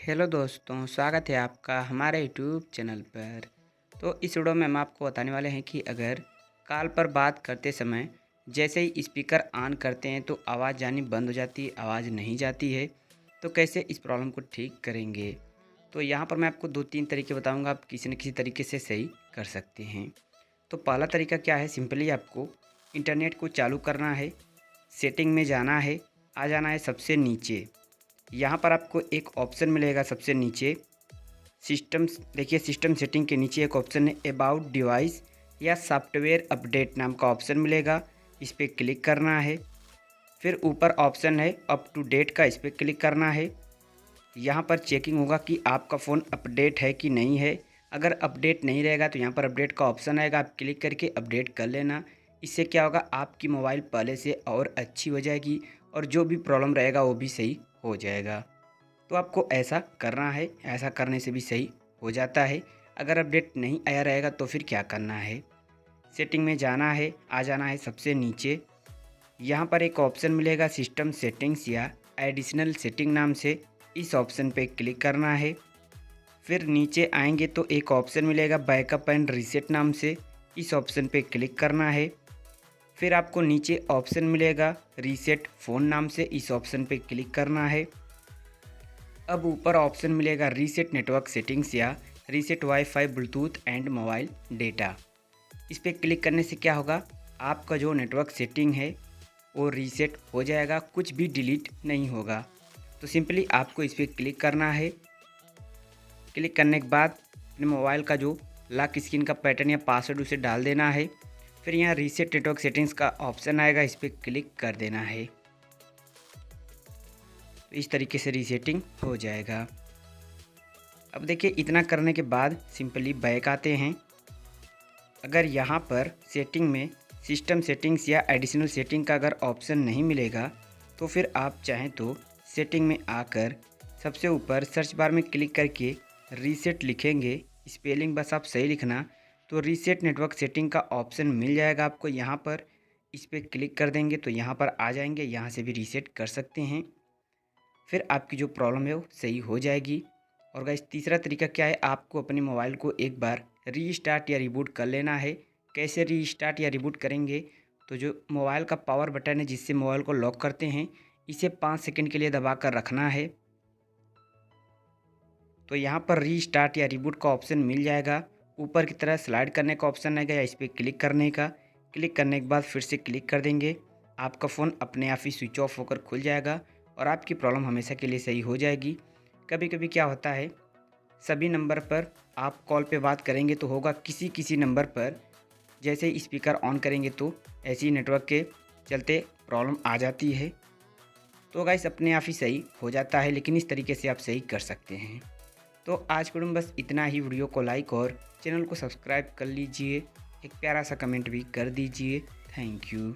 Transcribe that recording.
Hello दोस्तों, स्वागत है आपका हमारे यूट्यूब चैनल पर। तो इस वीडियो में हम आपको बताने वाले हैं कि अगर कॉल पर बात करते समय जैसे ही स्पीकर ऑन करते हैं तो आवाज़ जानी बंद हो जाती है, आवाज़ नहीं जाती है, तो कैसे इस प्रॉब्लम को ठीक करेंगे। तो यहाँ पर मैं आपको 2-3 तरीके बताऊँगा, आप किसी न किसी तरीके से सही कर सकते हैं। तो पहला तरीका क्या है, सिंपली आपको इंटरनेट को चालू करना है, सेटिंग में जाना है, आ जाना है सबसे नीचे। यहाँ पर आपको एक ऑप्शन मिलेगा सबसे नीचे, सिस्टम। देखिए सिस्टम सेटिंग के नीचे एक ऑप्शन है अबाउट डिवाइस या सॉफ्टवेयर अपडेट नाम का ऑप्शन मिलेगा, इस पर क्लिक करना है। फिर ऊपर ऑप्शन है अप टू डेट का, इस पर क्लिक करना है। यहाँ पर चेकिंग होगा कि आपका फ़ोन अपडेट है कि नहीं है। अगर अपडेट नहीं रहेगा तो यहाँ पर अपडेट का ऑप्शन आएगा, आप क्लिक करके अपडेट कर लेना। इससे क्या होगा, आपकी मोबाइल पहले से और अच्छी हो जाएगी और जो भी प्रॉब्लम रहेगा वो भी सही हो जाएगा। तो आपको ऐसा करना है, ऐसा करने से भी सही हो जाता है। अगर अपडेट नहीं आया रहेगा तो फिर क्या करना है, सेटिंग में जाना है, आ जाना है सबसे नीचे। यहाँ पर एक ऑप्शन मिलेगा सिस्टम सेटिंग्स या एडिशनल सेटिंग नाम से, इस ऑप्शन पे क्लिक करना है। फिर नीचे आएंगे तो एक ऑप्शन मिलेगा बैकअप एंड रीसेट नाम से, इस ऑप्शन पे क्लिक करना है। फिर आपको नीचे ऑप्शन मिलेगा रीसेट फ़ोन नाम से, इस ऑप्शन पे क्लिक करना है। अब ऊपर ऑप्शन मिलेगा रीसेट नेटवर्क सेटिंग्स या reset wifi Bluetooth and mobile data, इस पर क्लिक करने से क्या होगा, आपका जो नेटवर्क सेटिंग है वो रीसेट हो जाएगा, कुछ भी डिलीट नहीं होगा। तो सिंपली आपको इस पर क्लिक करना है। क्लिक करने के बाद अपने मोबाइल का जो लॉक स्क्रीन का पैटर्न या पासवर्ड उसे डाल देना है। फिर यहाँ रीसेट नेटवर्क सेटिंग्स का ऑप्शन आएगा, इस पर क्लिक कर देना है। तो इस तरीके से रीसेटिंग हो जाएगा। अब देखिए इतना करने के बाद सिंपली बैक आते हैं। अगर यहाँ पर सेटिंग में सिस्टम सेटिंग्स या एडिशनल सेटिंग का अगर ऑप्शन नहीं मिलेगा तो फिर आप चाहें तो सेटिंग में आकर सबसे ऊपर सर्च बार में क्लिक करके रीसेट लिखेंगे, स्पेलिंग बस आप सही लिखना, तो रीसेट नेटवर्क सेटिंग का ऑप्शन मिल जाएगा आपको। यहाँ पर इस पर क्लिक कर देंगे तो यहाँ पर आ जाएंगे, यहाँ से भी रीसेट कर सकते हैं। फिर आपकी जो प्रॉब्लम है वो सही हो जाएगी। और गाइस तीसरा तरीका क्या है, आपको अपने मोबाइल को एक बार रीस्टार्ट या रिबूट कर लेना है। कैसे रीस्टार्ट या रिबूट करेंगे, तो जो मोबाइल का पावर बटन है जिससे मोबाइल को लॉक करते हैं, इसे 5 सेकंड के लिए दबा कर रखना है। तो यहाँ पर रीस्टार्ट या रिबूट का ऑप्शन मिल जाएगा, ऊपर की तरह स्लाइड करने का ऑप्शन आएगा या इस पर क्लिक करने का। क्लिक करने के बाद फिर से क्लिक कर देंगे, आपका फ़ोन अपने आप ही स्विच ऑफ होकर खुल जाएगा और आपकी प्रॉब्लम हमेशा के लिए सही हो जाएगी। कभी कभी क्या होता है, सभी नंबर पर आप कॉल पे बात करेंगे तो होगा, किसी किसी नंबर पर जैसे ही स्पीकर ऑन करेंगे तो ऐसी नेटवर्क के चलते प्रॉब्लम आ जाती है। तो गाइस अपने आप ही सही हो जाता है, लेकिन इस तरीके से आप सही कर सकते हैं। तो आज के वीडियो में बस इतना ही। वीडियो को लाइक और चैनल को सब्सक्राइब कर लीजिए, एक प्यारा सा कमेंट भी कर दीजिए। Thank you.